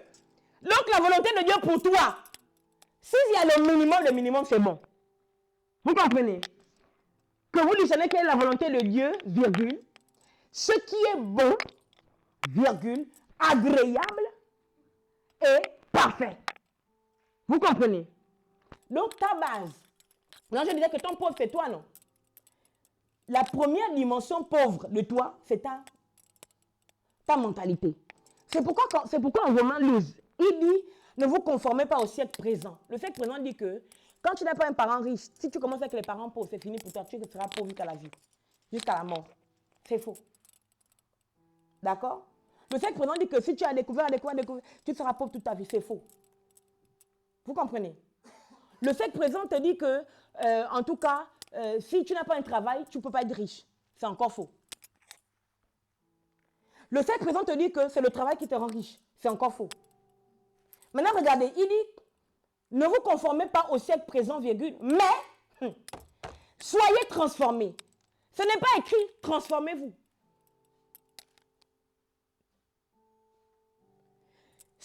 Donc la volonté de Dieu pour toi. S'il y a le minimum, c'est bon. Vous comprenez? Que vous discerniez quelle est la volonté de Dieu, virgule, ce qui est bon, virgule, agréable et parfait. Vous comprenez? Donc ta base. Non, je disais que ton pauvre, c'est toi, non? La première dimension pauvre de toi, c'est ta mentalité. C'est pourquoi en Romains 12, il dit, ne vous conformez pas au siècle présent. Le siècle présent dit que quand tu n'as pas un parent riche, si tu commences avec les parents pauvres, c'est fini pour toi, tu seras pauvre jusqu'à la vie, jusqu'à la mort. C'est faux. D'accord? Le siècle présent dit que si tu as découvert, tu seras pauvre toute ta vie. C'est faux. Vous comprenez? Le siècle présent te dit que, en tout cas, si tu n'as pas un travail, tu ne peux pas être riche. C'est encore faux. Le siècle présent te dit que c'est le travail qui te rend riche. C'est encore faux. Maintenant, regardez, il dit, ne vous conformez pas au siècle présent, virgule, mais soyez transformés. Ce n'est pas écrit, transformez-vous.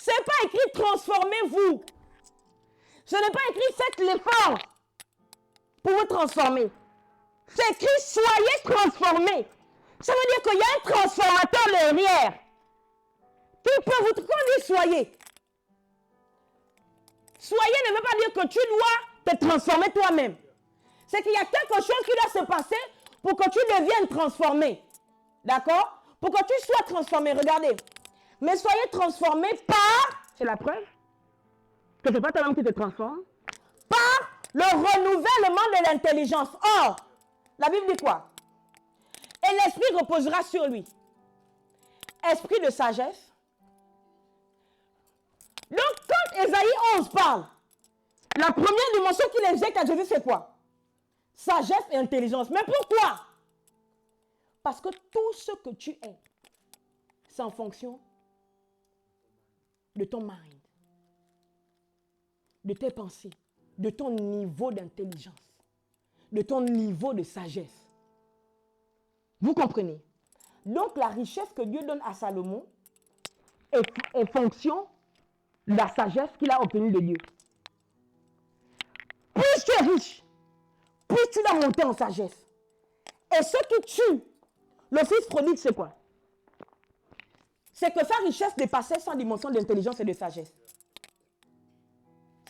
Ce n'est pas écrit, transformez-vous. Ce n'est pas écrit, faites l'effort pour vous transformer. C'est écrit, soyez transformés. Ça veut dire qu'il y a un transformateur derrière. Qui peut vous... Quand on dit soyez. Soyez ne veut pas dire que tu dois te transformer toi-même. C'est qu'il y a quelque chose qui doit se passer pour que tu deviennes transformé. D'accord? Pour que tu sois transformé. Regardez. Mais soyez transformés par... C'est la preuve que ce n'est pas ton homme qui te transforme. Par le renouvellement de l'intelligence. Or, la Bible dit quoi? Et l'esprit reposera sur lui. Esprit de sagesse. Donc, quand Ésaïe 11 parle, la première dimension qu'il injecte à Jésus, c'est quoi? Sagesse et intelligence. Mais pourquoi? Parce que tout ce que tu es, c'est en fonction de ton mind, de tes pensées, de ton niveau d'intelligence, de ton niveau de sagesse. Vous comprenez? Donc la richesse que Dieu donne à Salomon est fonction de la sagesse qu'il a obtenue de Dieu. Plus tu es riche, plus tu dois monter en sagesse. Et ce qui tue le fils prodigue, c'est quoi? C'est que sa richesse dépassait sa dimension d'intelligence et de sagesse.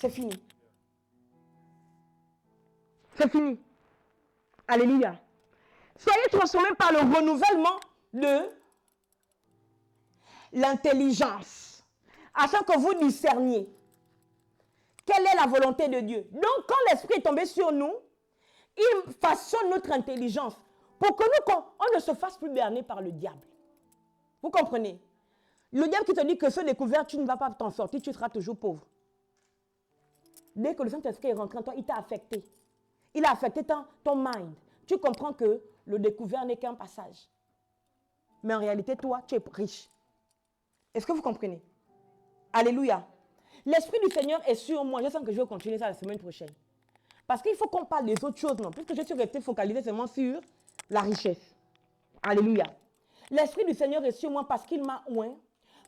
C'est fini. C'est fini. Alléluia. Soyez transformés par le renouvellement de l'intelligence, afin que vous discerniez quelle est la volonté de Dieu. Donc, quand l'Esprit est tombé sur nous, il façonne notre intelligence pour que nous, on ne se fasse plus berner par le diable. Vous comprenez? Le diable qui te dit que ce découvert, tu ne vas pas t'en sortir, tu seras toujours pauvre. Dès que le Saint-Esprit est rentré en toi, il t'a affecté. Il a affecté ton mind. Tu comprends que le découvert n'est qu'un passage. Mais en réalité, toi, tu es riche. Est-ce que vous comprenez? Alléluia. L'Esprit du Seigneur est sur moi. Je sens que je vais continuer ça la semaine prochaine. Parce qu'il faut qu'on parle des autres choses, non? Puisque je suis resté focalisé seulement sur la richesse. Alléluia. L'Esprit du Seigneur est sur moi parce qu'il m'a oint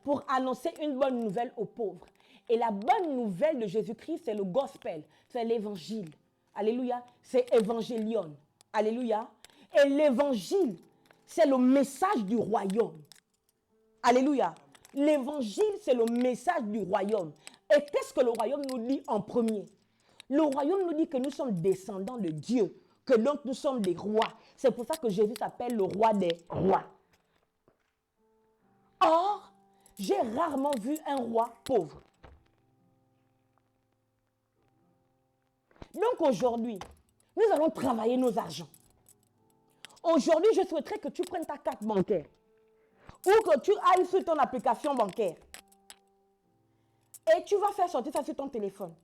pour annoncer une bonne nouvelle aux pauvres. Et la bonne nouvelle de Jésus-Christ, c'est le gospel, c'est l'évangile. Alléluia. C'est évangélion. Alléluia. Et l'évangile, c'est le message du royaume. Alléluia. L'évangile, c'est le message du royaume. Et qu'est-ce que le royaume nous dit en premier? Le royaume nous dit que nous sommes descendants de Dieu, que donc nous sommes des rois. C'est pour ça que Jésus s'appelle le roi des rois. Or, j'ai rarement vu un roi pauvre. Donc aujourd'hui, nous allons travailler nos argents. Aujourd'hui, je souhaiterais que tu prennes ta carte bancaire ou que tu ailles sur ton application bancaire et tu vas faire sortir ça sur ton téléphone.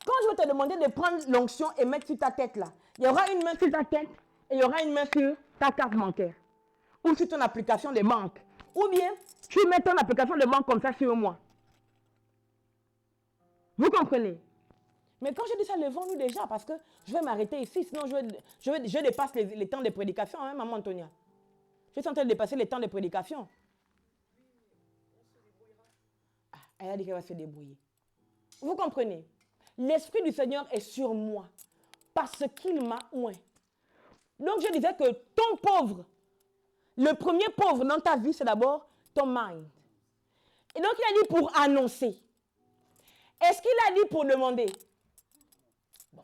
Quand je vais te demander de prendre l'onction et mettre sur ta tête là, il y aura une main sur ta tête et il y aura une main sur ta carte bancaire ou sur ton application de banque. Ou bien, tu mets ton application de banque comme ça sur moi. Vous comprenez? Mais quand je dis ça, levons-nous déjà parce que je vais m'arrêter ici, sinon je dépasse les temps de prédication, hein, maman Antonia. Je suis en train de dépasser les temps de prédication. Ah, elle a dit qu'elle va se débrouiller. Vous comprenez? L'Esprit du Seigneur est sur moi parce qu'il m'a oint. Donc je disais que ton pauvre, le premier pauvre dans ta vie, c'est d'abord ton mind. Et donc il a dit pour annoncer. Est-ce qu'il a dit pour demander? Bon.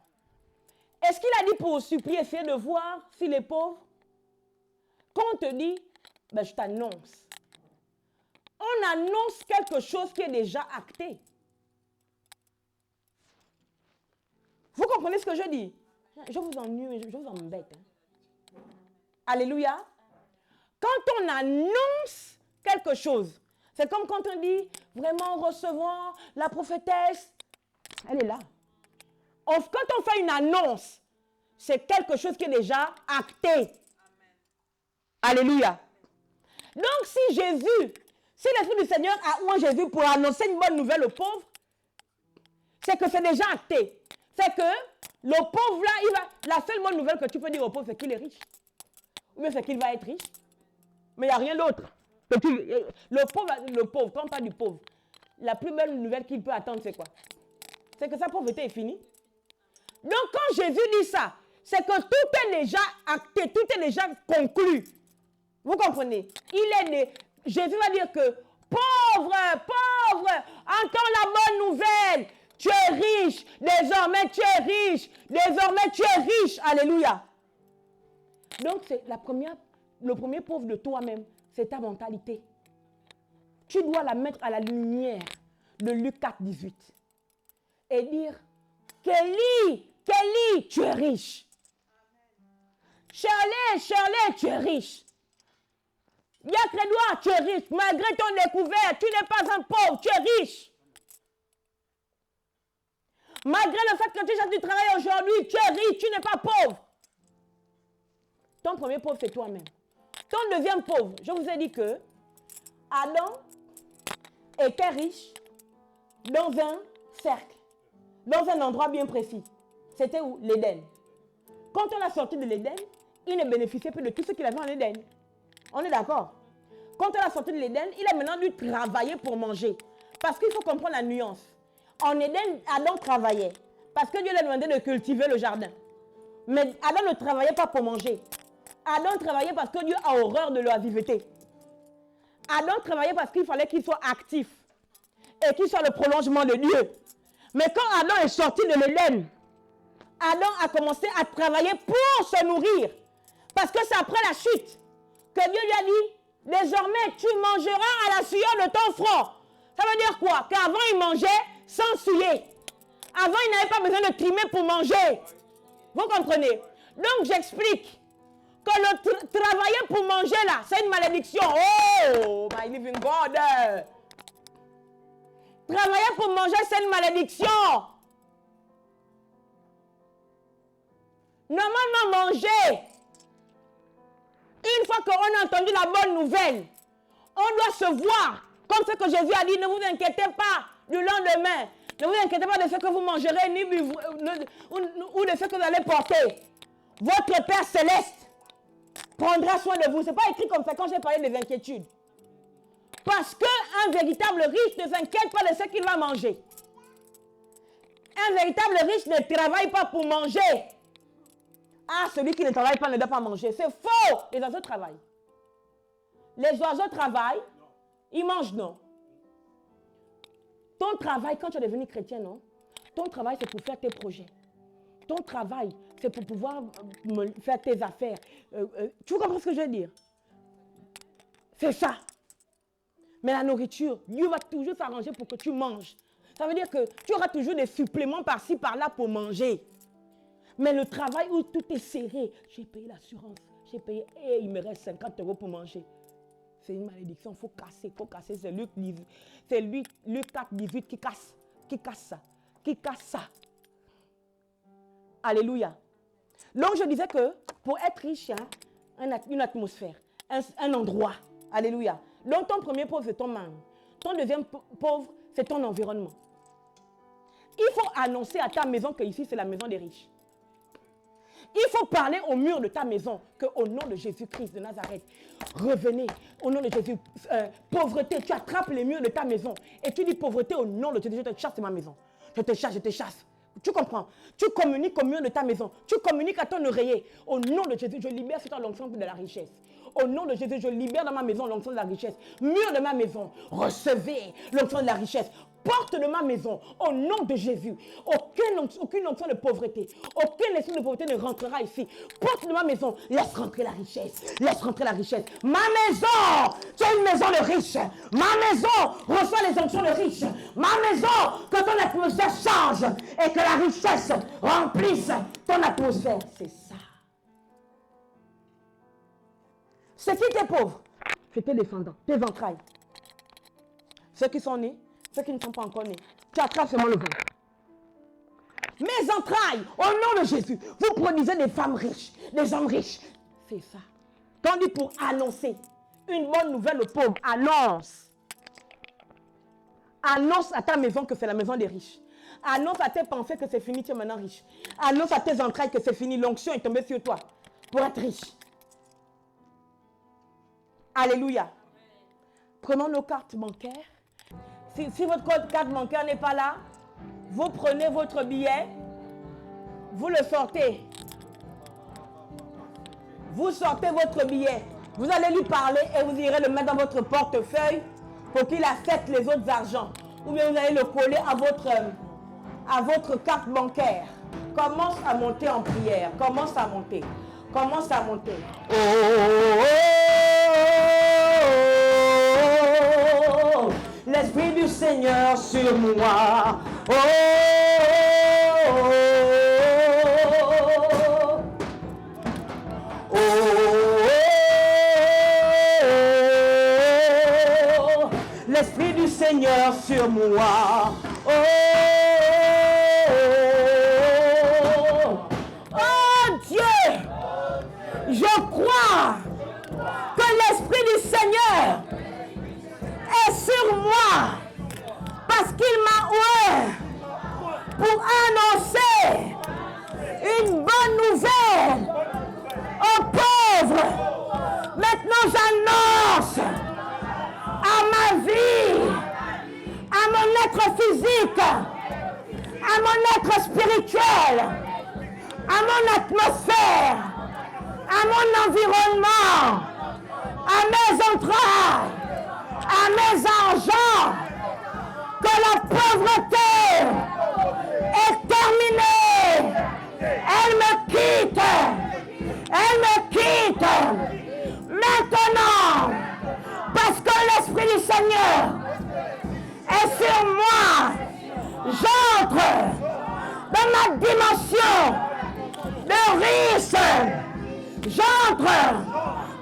Est-ce qu'il a dit pour supplier, essayer de voir s'il est pauvre? Quand on te dit, ben, je t'annonce. On annonce quelque chose qui est déjà acté. Vous comprenez ce que je dis? Je vous ennuie, je vous embête. Hein. Alléluia. Quand on annonce quelque chose, c'est comme quand on dit, vraiment recevons la prophétesse. Elle est là. Quand on fait une annonce, c'est quelque chose qui est déjà acté. Amen. Alléluia. Donc si Jésus, si l'Esprit du Seigneur a oint Jésus pour annoncer une bonne nouvelle aux pauvres, c'est que c'est déjà acté. C'est que le pauvre là, la seule bonne nouvelle que tu peux dire au pauvre, c'est qu'il est riche. Ou bien c'est qu'il va être riche. Mais il n'y a rien d'autre. Le pauvre, quand on parle du pauvre, la plus belle nouvelle qu'il peut attendre, c'est quoi? C'est que sa pauvreté est finie. Donc quand Jésus dit ça, c'est que tout est déjà acté, tout est déjà conclu. Vous comprenez? Jésus va dire que pauvre, entends la bonne nouvelle. Tu es riche, désormais tu es riche, désormais tu es riche. Alléluia. Donc c'est le premier pauvre de toi-même, c'est ta mentalité. Tu dois la mettre à la lumière de Luc 4, 18. Et dire, Kelly, tu es riche. Shirley, tu es riche. Yacre-Edouard, tu es riche. Malgré ton découvert, tu n'es pas un pauvre, tu es riche. Malgré le fait que tu cherches du travail aujourd'hui, tu es riche, tu n'es pas pauvre. Ton premier pauvre, c'est toi-même. Ton deuxième pauvre, je vous ai dit que Adam était riche dans un cercle, dans un endroit bien précis. C'était où? L'Éden. Quand on a sorti de l'Éden, il ne bénéficiait plus de tout ce qu'il avait en Éden. On est d'accord? Quand on a sorti de l'Éden, il a maintenant dû travailler pour manger. Parce qu'il faut comprendre la nuance. En Éden, Adam travaillait. Parce que Dieu lui a demandé de cultiver le jardin. Mais Adam ne travaillait pas pour manger. Adam travaillait parce que Dieu a horreur de l'oisiveté. Adam travaillait parce qu'il fallait qu'il soit actif. Et qu'il soit le prolongement de Dieu. Mais quand Adam est sorti de l'Éden, Adam a commencé à travailler pour se nourrir. Parce que c'est après la chute que Dieu lui a dit, désormais tu mangeras à la sueur de ton front. Ça veut dire quoi? Qu'avant il mangeait sans souiller. Avant il n'avait pas besoin de trimer pour manger. Vous comprenez? Donc j'explique que le travailler pour manger là, c'est une malédiction. Oh, my living God. Travailler pour manger, c'est une malédiction. Normalement, manger. Une fois qu'on a entendu la bonne nouvelle, on doit se voir. Comme ce que Jésus a dit, ne vous inquiétez pas du lendemain. Ne vous inquiétez pas de ce que vous mangerez, ni ou de ce que vous allez porter. Votre Père Céleste prendra soin de vous. Ce n'est pas écrit comme ça quand j'ai parlé des inquiétudes. Parce qu'un véritable riche ne s'inquiète pas de ce qu'il va manger. Un véritable riche ne travaille pas pour manger. Ah, celui qui ne travaille pas ne doit pas manger. C'est faux. Les oiseaux travaillent. Les oiseaux travaillent. Ils mangent, non. Ton travail, quand tu es devenu chrétien, non? Ton travail, c'est pour faire tes projets. Ton travail, c'est pour pouvoir faire tes affaires. Tu comprends ce que je veux dire? C'est ça. Mais la nourriture, Dieu va toujours s'arranger pour que tu manges. Ça veut dire que tu auras toujours des suppléments par-ci, par-là pour manger. Mais le travail où tout est serré, j'ai payé l'assurance, j'ai payé, et il me reste 50 € pour manger. C'est une malédiction, il faut casser, C'est Luc 4, 18 qui casse ça. Alléluia. Donc je disais que pour être riche, il y a une atmosphère, un endroit. Alléluia. Donc ton premier pauvre, c'est ton monde. Ton deuxième pauvre, c'est ton environnement. Il faut annoncer à ta maison que ici, c'est la maison des riches. Il faut parler au mur de ta maison qu'au nom de Jésus-Christ de Nazareth, revenez. Au nom de Jésus, pauvreté, tu attrapes les murs de ta maison et tu dis pauvreté au nom de Jésus, je te chasse de ma maison. Je te chasse. Tu comprends? Tu communiques au mur de ta maison. Tu communiques à ton oreiller. Au nom de Jésus, je libère sur toi l'onction de la richesse. Au nom de Jésus, je libère dans ma maison l'onction de la richesse. Mur de ma maison, recevez l'onction de la richesse. Porte de ma maison, au nom de Jésus, aucune onction de pauvreté, aucun esprit de pauvreté ne rentrera ici. Porte de ma maison, laisse rentrer la richesse. Ma maison, tu es une maison de riches. Ma maison reçoit les onctions de riches. Ma maison, que ton atmosphère change et que la richesse remplisse ton atmosphère. C'est ça. C'est qui tes pauvres? C'est tes descendants, tes entrailles. Ceux qui sont nés, ceux qui ne sont pas encore nés. Tu attrapes seulement le ventre. Mes entrailles, au nom de Jésus, vous produisez des femmes riches, des hommes riches. C'est ça. Quand on dit pour annoncer une bonne nouvelle aux pauvres, annonce. Annonce à ta maison que c'est la maison des riches. Annonce à tes pensées que c'est fini, tu es maintenant riche. Annonce à tes entrailles que c'est fini, l'onction est tombée sur toi pour être riche. Alléluia. Prenons nos cartes bancaires. Si votre carte bancaire n'est pas là, vous prenez votre billet, vous le sortez. Vous sortez votre billet. Vous allez lui parler et vous irez le mettre dans votre portefeuille pour qu'il accepte les autres argents. Ou bien vous allez le coller à votre carte bancaire. Commence à monter en prière. Commence à monter. Oh, l'Esprit du Seigneur sur moi. Oh, l'Esprit du Seigneur sur moi. Oh Dieu, je crois que l'Esprit du Seigneur est sur moi parce qu'il m'a oué pour annoncer une bonne nouvelle aux pauvres. Maintenant j'annonce à ma vie, à mon être physique, à mon être spirituel, à mon atmosphère, à mon environnement, à mes entrailles, à mes argents, que la pauvreté est terminée. Elle me quitte. Maintenant, parce que l'Esprit du Seigneur est sur moi, j'entre dans ma dimension de riche. J'entre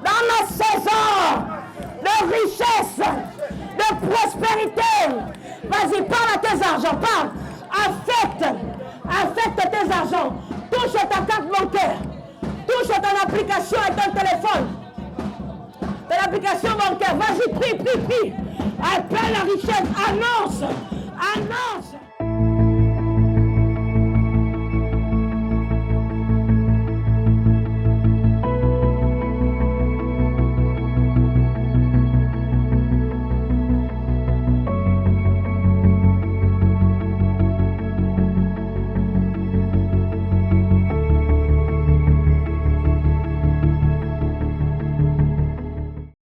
dans ma saison de richesse, de prospérité. Vas-y, parle à tes argents, parle. Affecte tes argents. Touche ta carte bancaire. Touche ton application et ton téléphone. Ton application bancaire. Vas-y, prie. Appelle la richesse. Annonce.